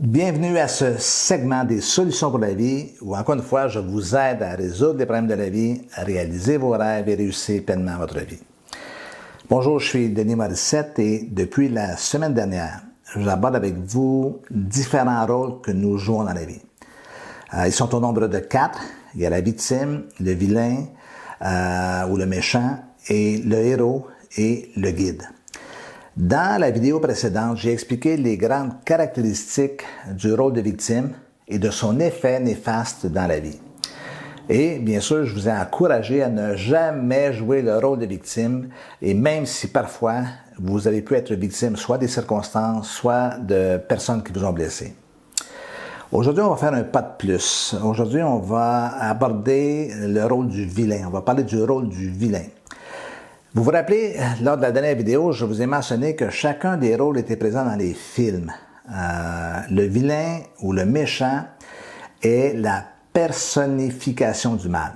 Bienvenue à ce segment des solutions pour la vie où, encore une fois, je vous aide à résoudre les problèmes de la vie, à réaliser vos rêves et réussir pleinement votre vie. Bonjour, je suis Denis Morissette et depuis la semaine dernière, j'aborde avec vous différents rôles que nous jouons dans la vie. Ils sont au nombre de 4. Il y a la victime, le vilain ou le méchant et le héros et le guide. Dans la vidéo précédente, j'ai expliqué les grandes caractéristiques du rôle de victime et de son effet néfaste dans la vie. Et bien sûr, je vous ai encouragé à ne jamais jouer le rôle de victime, et même si parfois vous avez pu être victime soit des circonstances, soit de personnes qui vous ont blessé. Aujourd'hui, on va faire un pas de plus. Aujourd'hui, on va aborder le rôle du vilain. On va parler du rôle du vilain. Vous vous rappelez, lors de la dernière vidéo, je vous ai mentionné que chacun des rôles était présent dans les films. Le vilain ou le méchant est la personnification du mal.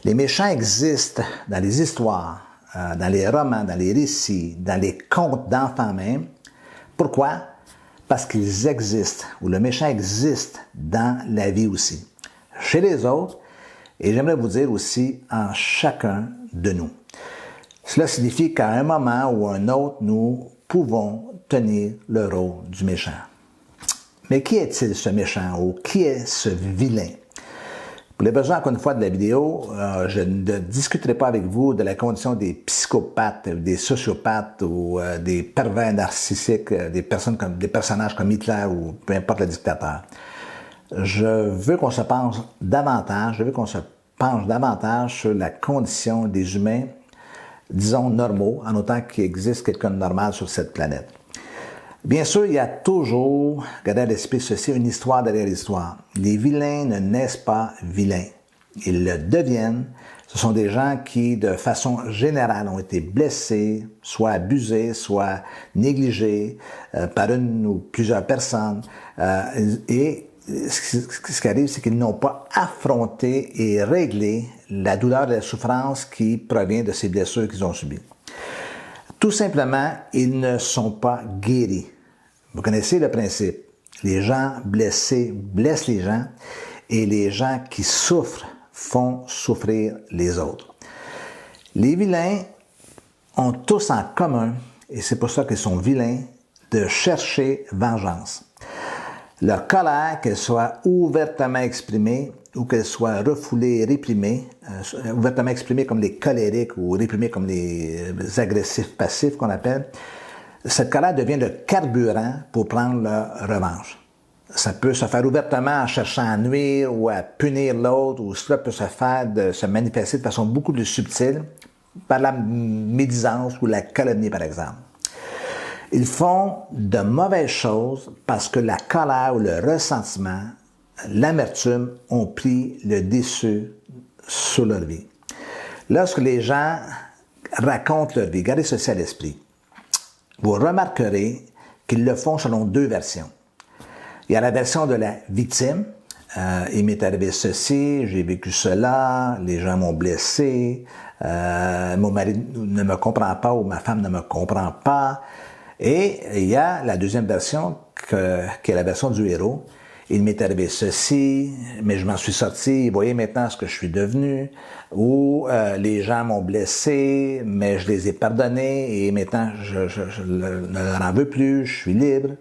Les méchants existent dans les histoires, dans les romans, dans les récits, dans les contes d'enfants même. Pourquoi? Parce qu'ils existent, ou le méchant existe dans la vie aussi, chez les autres, et j'aimerais vous dire aussi en chacun de nous. Cela signifie qu'à un moment ou un autre, nous pouvons tenir le rôle du méchant. Mais qui est-il ce méchant ou qui est ce vilain? Pour les besoins, encore une fois, de la vidéo, je ne discuterai pas avec vous de la condition des psychopathes, des sociopathes ou des pervers narcissiques, des personnages comme Hitler ou peu importe le dictateur. Je veux qu'on se penche davantage sur la condition des humains, disons normaux, en autant qu'il existe quelqu'un de normal sur cette planète. Bien sûr, il y a toujours, gardez à l'esprit ceci, une histoire derrière l'histoire. Les vilains ne naissent pas vilains. Ils le deviennent. Ce sont des gens qui, de façon générale, ont été blessés, soit abusés, soit négligés par une ou plusieurs personnes. Et ce qui arrive, c'est qu'ils n'ont pas affronté et réglé la douleur et la souffrance qui provient de ces blessures qu'ils ont subies. Tout simplement, ils ne sont pas guéris. Vous connaissez le principe. Les gens blessés blessent les gens et les gens qui souffrent font souffrir les autres. Les vilains ont tous en commun, et c'est pour ça qu'ils sont vilains, de chercher vengeance. Leur colère, qu'elle soit ouvertement exprimée ou qu'elle soit refoulée et réprimée, ouvertement exprimée comme les colériques ou réprimée comme les agressifs passifs qu'on appelle, cette colère devient le carburant pour prendre leur revanche. Ça peut se faire ouvertement en cherchant à nuire ou à punir l'autre, ou cela peut se manifester de façon beaucoup plus subtile par la médisance ou la calomnie, par exemple. Ils font de mauvaises choses parce que la colère ou le ressentiment, l'amertume ont pris le dessus sur leur vie. Lorsque les gens racontent leur vie, gardez ceci à l'esprit, vous remarquerez qu'ils le font selon deux versions. Il y a la version de la victime. Il m'est arrivé ceci, j'ai vécu cela, les gens m'ont blessé, mon mari ne me comprend pas ou ma femme ne me comprend pas. Et il y a la deuxième version qui est la version du héros. Il m'est arrivé ceci, mais je m'en suis sorti, voyez maintenant ce que je suis devenu. Ou les gens m'ont blessé, mais je les ai pardonnés et maintenant je ne leur en veux plus, je suis libre.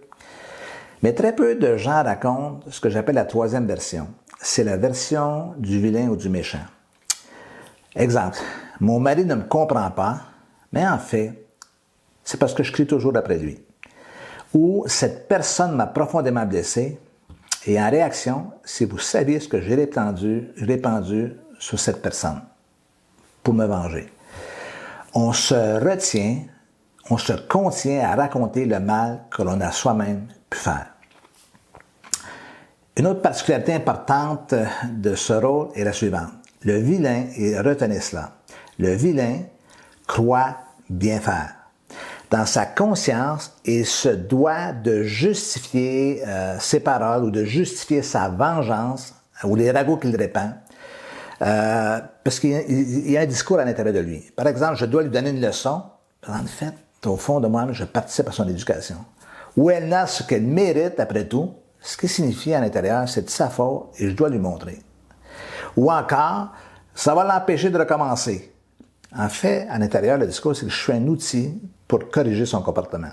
Mais très peu de gens racontent ce que j'appelle la troisième version. C'est la version du vilain ou du méchant. Exemple, mon mari ne me comprend pas, mais en fait, c'est parce que je crie toujours après lui. Ou cette personne m'a profondément blessé, et en réaction, si vous saviez ce que j'ai répandu sur cette personne pour me venger. On se retient, on se contient à raconter le mal que l'on a soi-même pu faire. Une autre particularité importante de ce rôle est la suivante. Le vilain, et retenez cela, le vilain croit bien faire. Dans sa conscience, il se doit de justifier ses paroles ou de justifier sa vengeance ou les ragots qu'il répand parce qu'il y a un discours à l'intérieur de lui. Par exemple, je dois lui donner une leçon. En fait, au fond de moi, je participe à son éducation. Ou elle n'a ce qu'elle mérite, après tout, ce qui signifie à l'intérieur, c'est de sa faute et je dois lui montrer. Ou encore, ça va l'empêcher de recommencer. En fait, à l'intérieur, le discours, c'est que je suis un outil pour corriger son comportement.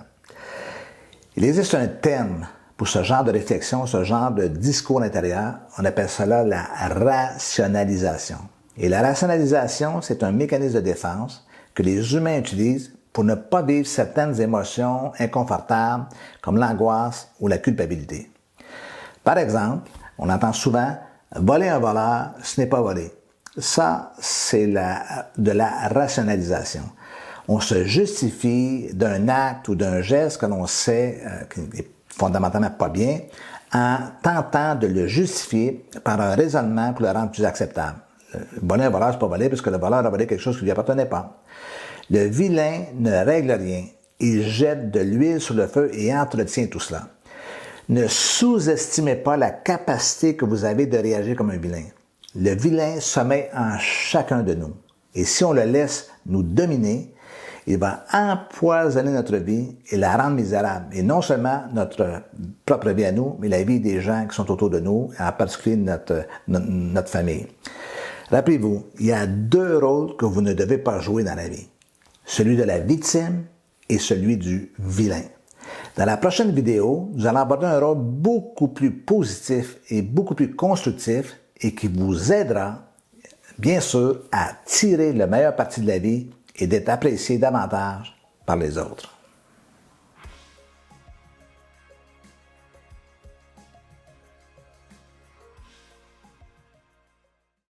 Il existe un terme pour ce genre de réflexion, ce genre de discours intérieur. On appelle cela la rationalisation. Et la rationalisation, c'est un mécanisme de défense que les humains utilisent pour ne pas vivre certaines émotions inconfortables comme l'angoisse ou la culpabilité. Par exemple, on entend souvent « voler un voleur, ce n'est pas voler ». Ça, c'est de la rationalisation. On se justifie d'un acte ou d'un geste que l'on sait qui n'est fondamentalement pas bien en tentant de le justifier par un raisonnement pour le rendre plus acceptable. Voler un voleur, c'est pas voler parce que le voleur a volé quelque chose qui ne lui appartenait pas. Le vilain ne règle rien. Il jette de l'huile sur le feu et entretient tout cela. Ne sous-estimez pas la capacité que vous avez de réagir comme un vilain. Le vilain sommeille en chacun de nous. Et si on le laisse nous dominer, il va empoisonner notre vie et la rendre misérable. Et non seulement notre propre vie à nous, mais la vie des gens qui sont autour de nous, en particulier notre famille. Rappelez-vous, il y a 2 rôles que vous ne devez pas jouer dans la vie. Celui de la victime et celui du vilain. Dans la prochaine vidéo, nous allons aborder un rôle beaucoup plus positif et beaucoup plus constructif et qui vous aidera, bien sûr, à tirer le meilleur parti de la vie et d'être apprécié davantage par les autres.